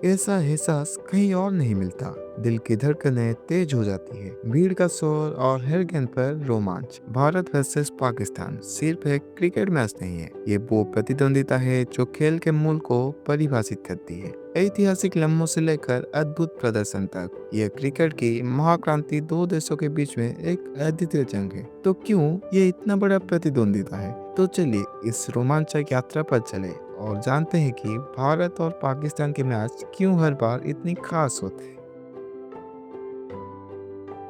ऐसा एहसास कहीं और नहीं मिलता। दिल की धड़कनें तेज हो जाती है, भीड़ का शोर और हर गेंद पर रोमांच। भारत वर्सेस पाकिस्तान सिर्फ एक क्रिकेट मैच नहीं है, ये वो प्रतिद्वंदिता है जो खेल के मूल को परिभाषित करती है। ऐतिहासिक लम्हों से लेकर अद्भुत प्रदर्शन तक, यह क्रिकेट की महाक्रांति दो देशों के बीच में एक अद्वितीय जंग है। तो क्यों ये इतना बड़ा प्रतिद्वंदिता है? तो चलिए इस रोमांचक यात्रा पर चले और जानते हैं कि भारत और पाकिस्तान के मैच क्यों हर बार इतनी खास होते हैं।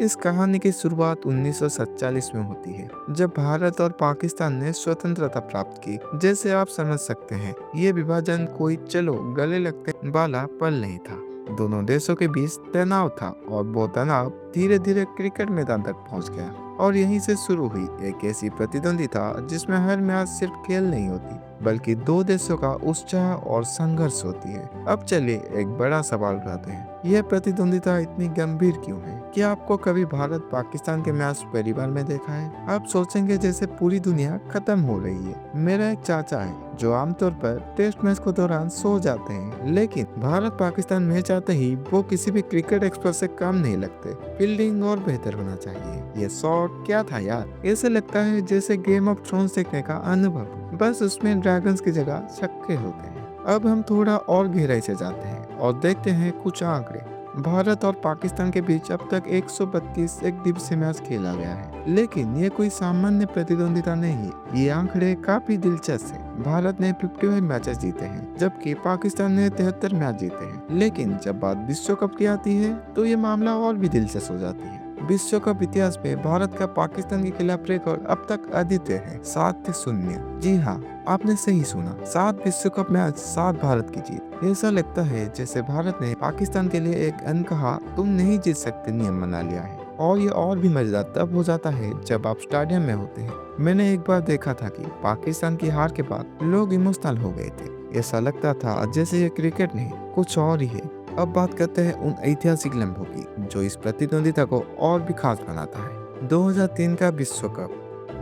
इस कहानी की शुरुआत 1947 में होती है, जब भारत और पाकिस्तान ने स्वतंत्रता प्राप्त की। जैसे आप समझ सकते हैं, ये विभाजन कोई चलो गले लगते वाला पल नहीं था। दोनों देशों के बीच तनाव था और वो तनाव धीरे धीरे क्रिकेट मैदान तक पहुंच गया। और यहीं से शुरू हुई एक ऐसी प्रतिद्वंदिता जिसमें हर मैच सिर्फ खेल नहीं होती, बल्कि दो देशों का उत्साह और संघर्ष होती है। अब चलिए एक बड़ा सवाल उठाते हैं, यह प्रतिद्वंदिता इतनी गंभीर क्यों है? क्या आपको कभी भारत पाकिस्तान के मैच परिवार में देखा है? आप सोचेंगे जैसे पूरी दुनिया खत्म हो रही है। मेरा एक चाचा है जो आमतौर पर टेस्ट मैच के दौरान सो जाते हैं, लेकिन भारत पाकिस्तान मैच आते ही वो किसी भी क्रिकेट एक्सपर्ट से कम नहीं लगते। फील्डिंग और बेहतर होना चाहिए, ये शॉट क्या था यार, ऐसे लगता है जैसे गेम ऑफ थ्रोन्स देखने का अनुभव, बस उसमें ड्रैगन्स की जगह छक्के होते हैं। अब हम थोड़ा और गहराई से जाते हैं और देखते हैं कुछ आंकड़े। भारत और पाकिस्तान के बीच अब तक 132 एक दिवसीय मैच खेला गया है, लेकिन ये कोई सामान्य प्रतिद्वंदिता नहीं है। ये आंकड़े काफी दिलचस्प हैं। भारत ने 55 मैचेस जीते हैं, जबकि पाकिस्तान ने 73 मैच जीते हैं। लेकिन जब बात विश्व कप की आती है, तो ये मामला और भी दिलचस्प हो जाती है। विश्व कप इतिहास में भारत का पाकिस्तान के खिलाफ रिकॉर्ड अब तक अद्वितीय है, 7-0। जी हाँ, आपने सही सुना, 7 विश्व कप मैच, 7 भारत की जीत। ऐसा लगता है जैसे भारत ने पाकिस्तान के लिए एक अनकहा तुम नहीं जीत सकते नियम बना लिया है। और ये और भी मजेदार तब हो जाता है जब आप स्टेडियम में होते हैं। मैंने एक बार देखा था कि पाकिस्तान की हार के बाद लोग इमोशनल हो गए थे। ऐसा लगता था जैसे ये क्रिकेट नहीं कुछ और ही है। अब बात करते हैं उन ऐतिहासिक लम्हों की जो इस प्रतिद्वंदिता को और भी खास बनाता है। 2003 का विश्व कप,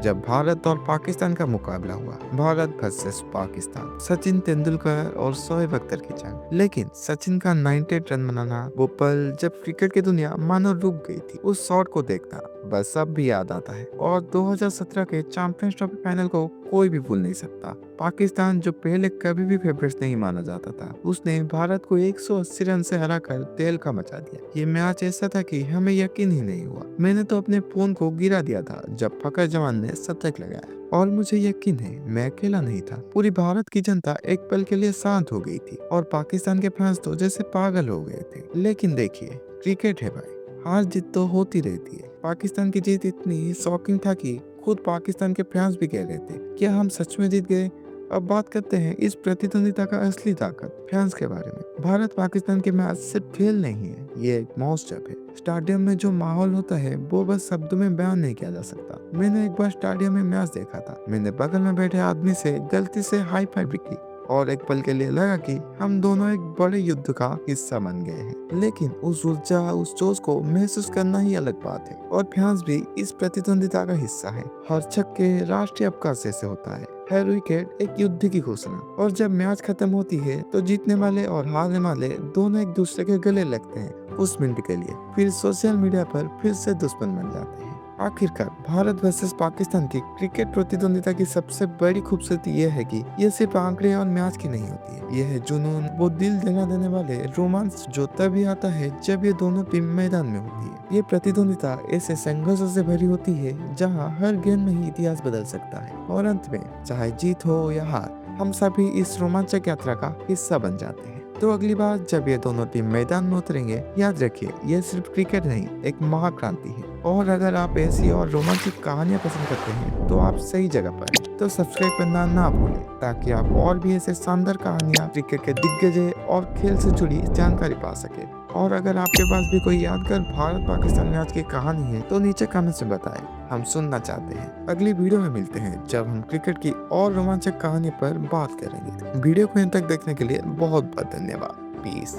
जब भारत और पाकिस्तान का मुकाबला हुआ, भारत वर्सेस पाकिस्तान, सचिन तेंदुलकर और शोएब अख्तर की जंग। लेकिन सचिन का 98 रन बनाना, वो पल जब क्रिकेट की दुनिया मानो रुक गई थी, उस शॉट को देखना बस अब भी याद आता है। और 2017 के चैंपियंस ट्रॉफी फाइनल को कोई भी भूल नहीं सकता। पाकिस्तान, जो पहले कभी भी फेवरेट्स नहीं माना जाता था, उसने भारत को 180 रन से हराकर तहलका मचा दिया। ये मैच ऐसा था कि हमें यकीन ही नहीं हुआ। मैंने तो अपने फोन को गिरा दिया था जब फकर जमान ने शतक लगाया। और मुझे यकीन है मैं अकेला नहीं था। पूरी भारत की जनता एक पल के लिए शांत हो गई थी और पाकिस्तान के फैंस तो जैसे पागल हो गए थे। लेकिन देखिए, क्रिकेट है भाई, हार जीत तो होती रहती है। पाकिस्तान की जीत इतनी शॉकिंग था कि खुद पाकिस्तान के फैंस भी कह रहे थे, क्या हम सच में जीत गए? अब बात करते हैं इस प्रतिद्वंदिता का असली ताकत, फैंस के बारे में। भारत पाकिस्तान के मैच सिर्फ खेल नहीं है, ये एक महोत्सव है। स्टेडियम में जो माहौल होता है वो बस शब्दों में बयान नहीं किया जा सकता। मैंने एक बार स्टेडियम में मैच देखा था। मैंने बगल में बैठे आदमी से गलती से हाई फाइव भी की और एक पल के लिए लगा कि हम दोनों एक बड़े युद्ध का हिस्सा बन गए हैं। लेकिन उस ऊर्जा, उस जोश को महसूस करना ही अलग बात है। और फैंस भी इस प्रतिद्वंदिता का हिस्सा है। हर छक्के राष्ट्रीय अवकाश जैसे होता है, हर विकेट एक युद्ध की घोषणा। और जब मैच खत्म होती है तो जीतने वाले और हारने वाले दोनों एक दूसरे के गले लगते हैं उस मिनट के लिए, फिर सोशल मीडिया पर फिर से दुश्मन बन जाते हैं। आखिरकार भारत वर्सेस पाकिस्तान की क्रिकेट प्रतिद्वंदिता की सबसे बड़ी खूबसूरती यह है कि यह सिर्फ आंकड़े और मैच की नहीं होती है। यह है जुनून, वो दिल जला देने वाले रोमांस जो तभी आता है जब ये दोनों टीम मैदान में होती है। ये प्रतिद्वंदिता ऐसे संघर्षों से भरी होती है जहाँ हर गेंद में ही इतिहास बदल सकता है। और अंत में चाहे जीत हो या हार, हम सभी इस रोमांचक यात्रा का हिस्सा बन जाते हैं। तो अगली बार जब ये दोनों टीम मैदान में उतरेंगे, याद रखिए ये सिर्फ क्रिकेट नहीं, एक महाक्रांति है। और अगर आप ऐसी और रोमांचक कहानियां पसंद करते हैं तो आप सही जगह पर हैं। तो सब्सक्राइब करना ना भूलें ताकि आप और भी ऐसे शानदार कहानियां, क्रिकेट के दिग्गजों और खेल से जुड़ी जानकारी पा सके। और अगर आपके पास भी कोई यादगार भारत पाकिस्तान मैच की कहानी है तो नीचे कमेंट्स में बताएं, हम सुनना चाहते हैं। अगली वीडियो में मिलते हैं जब हम क्रिकेट की और रोमांचक कहानी पर बात करेंगे। वीडियो को अंत तक देखने के लिए बहुत बहुत धन्यवाद। पीस।